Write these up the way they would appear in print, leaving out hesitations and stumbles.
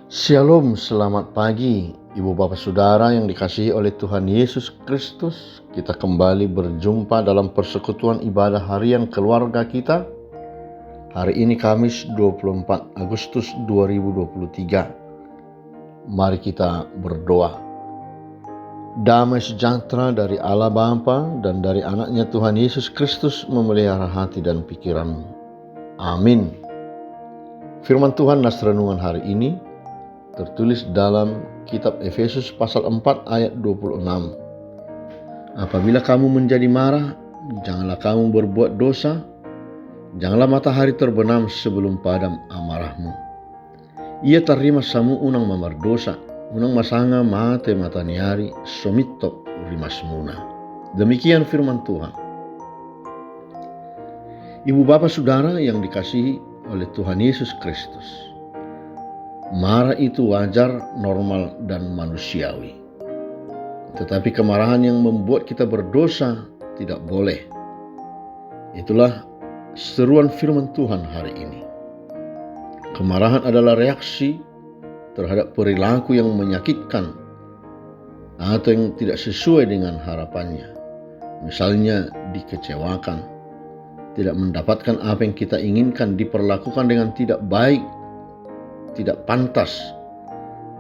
Shalom, selamat pagi Ibu Bapak Saudara yang dikasihi oleh Tuhan Yesus Kristus. Kita kembali berjumpa dalam persekutuan ibadah harian keluarga kita. Hari ini Kamis 24 Agustus 2023. Mari kita berdoa. Damai sejahtera dari Allah Bapa dan dari anaknya Tuhan Yesus Kristus memelihara hati dan pikiranmu. Amin. Firman Tuhan nas renungan hari ini tertulis dalam kitab Efesus pasal 4 ayat 26. Apabila kamu menjadi marah, janganlah kamu berbuat dosa, janganlah matahari terbenam sebelum padam amarahmu. Ia terima samu unang mamar dosa, unang masanga mate mataniari, somitto rimasmuna. Demikian firman Tuhan. Ibu Bapak Saudara yang dikasihi oleh Tuhan Yesus Kristus. Marah itu wajar, normal, dan manusiawi. Tetapi kemarahan yang membuat kita berdosa tidak boleh. Itulah seruan firman Tuhan hari ini. Kemarahan adalah reaksi terhadap perilaku yang menyakitkan atau yang tidak sesuai dengan harapannya. Misalnya dikecewakan, tidak mendapatkan apa yang kita inginkan, diperlakukan dengan tidak baik, tidak pantas,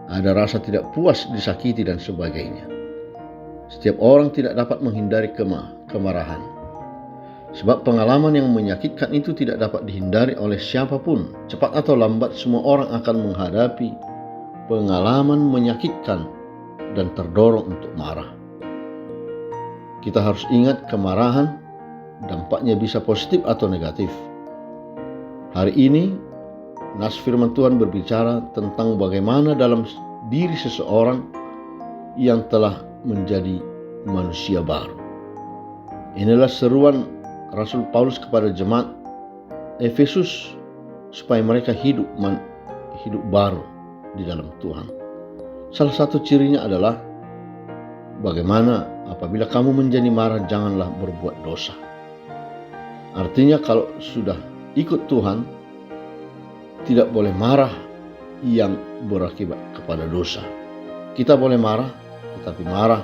ada rasa tidak puas, disakiti, dan sebagainya. Setiap orang tidak dapat menghindari kemarahan. Sebab pengalaman yang menyakitkan itu tidak dapat dihindari oleh siapapun. Cepat atau lambat semua orang akan menghadapi pengalaman menyakitkan dan terdorong untuk marah. Kita harus ingat kemarahan dampaknya bisa positif atau negatif. Hari ini nas firman Tuhan berbicara tentang bagaimana dalam diri seseorang yang telah menjadi manusia baru. Inilah seruan Rasul Paulus kepada jemaat Efesus supaya mereka hidup baru di dalam Tuhan. Salah satu cirinya adalah bagaimana apabila kamu menjadi marah, janganlah berbuat dosa. Artinya kalau sudah ikut Tuhan, tidak boleh marah yang berakibat kepada dosa. Kita boleh marah, tetapi marah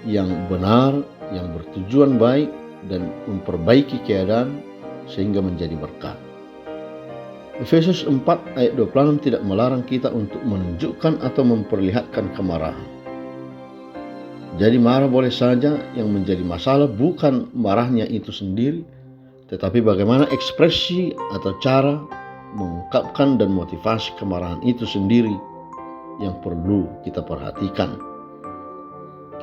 yang benar, yang bertujuan baik dan memperbaiki keadaan sehingga menjadi berkat. Efesus 4 ayat 26 tidak melarang kita untuk menunjukkan atau memperlihatkan kemarahan. Jadi marah boleh saja, yang menjadi masalah bukan marahnya itu sendiri, tetapi bagaimana ekspresi atau cara mengungkapkan dan motivasi kemarahan itu sendiri yang perlu kita perhatikan.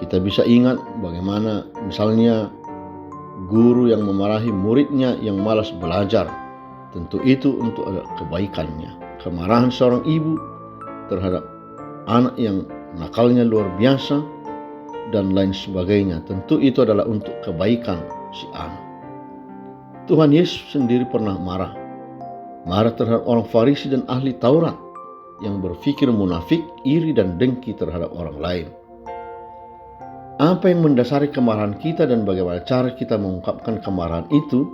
Kita bisa ingat bagaimana misalnya guru yang memarahi muridnya yang malas belajar. Tentu itu untuk ada kebaikannya. Kemarahan seorang ibu terhadap anak yang nakalnya luar biasa dan lain sebagainya, tentu itu adalah untuk kebaikan si anak. Tuhan Yesus sendiri pernah marah terhadap orang Farisi dan ahli Taurat yang berpikir munafik, iri, dan dengki terhadap orang lain. Apa yang mendasari kemarahan kita dan bagaimana cara kita mengungkapkan kemarahan itu?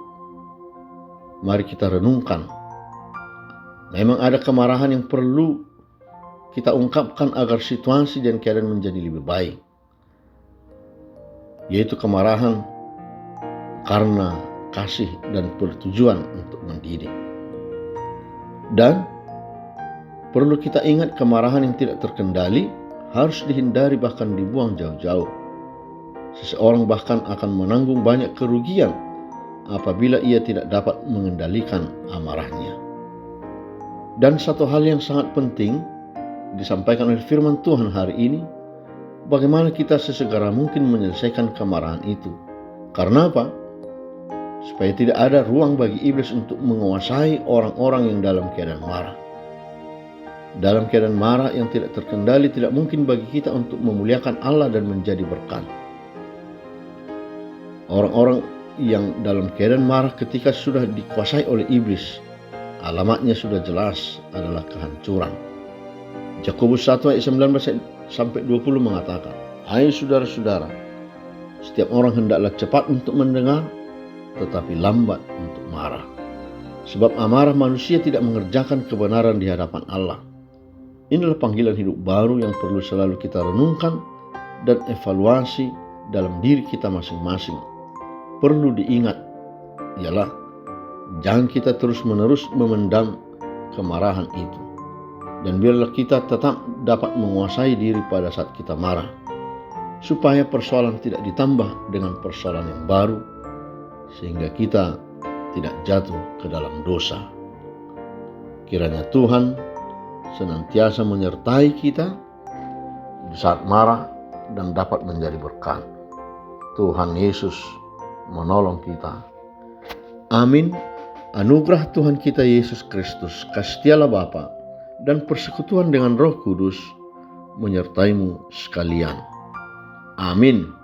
Mari kita renungkan. Memang ada kemarahan yang perlu kita ungkapkan agar situasi dan keadaan menjadi lebih baik, yaitu kemarahan karena kasih dan bertujuan untuk mendidik. Dan perlu kita ingat kemarahan yang tidak terkendali harus dihindari, bahkan dibuang jauh-jauh. Seseorang bahkan akan menanggung banyak kerugian apabila ia tidak dapat mengendalikan amarahnya. Dan satu hal yang sangat penting disampaikan oleh firman Tuhan hari ini, bagaimana kita sesegera mungkin menyelesaikan kemarahan itu. Karena apa? Supaya tidak ada ruang bagi iblis untuk menguasai orang-orang yang dalam keadaan marah. Dalam keadaan marah yang tidak terkendali, tidak mungkin bagi kita untuk memuliakan Allah dan menjadi berkat. Orang-orang yang dalam keadaan marah ketika sudah dikuasai oleh iblis, alamatnya sudah jelas, adalah kehancuran. Yakobus 1 ayat 19 sampai 20 mengatakan, "Hai saudara-saudara, setiap orang hendaklah cepat untuk mendengar, tetapi lambat untuk marah. Sebab amarah manusia tidak mengerjakan kebenaran di hadapan Allah. Inilah panggilan hidup baru yang perlu selalu kita renungkan dan evaluasi dalam diri kita masing-masing. Perlu diingat, ialah jangan kita terus-menerus memendam kemarahan itu. Dan biarlah kita tetap dapat menguasai diri pada saat kita marah, supaya persoalan tidak ditambah dengan persoalan yang baru, sehingga kita tidak jatuh ke dalam dosa. Kiranya Tuhan senantiasa menyertai kita di saat marah dan dapat menjadi berkat. Tuhan Yesus menolong kita. Amin. Anugerah Tuhan kita Yesus Kristus, kasih Allah Bapa, dan persekutuan dengan Roh Kudus menyertaimu sekalian. Amin.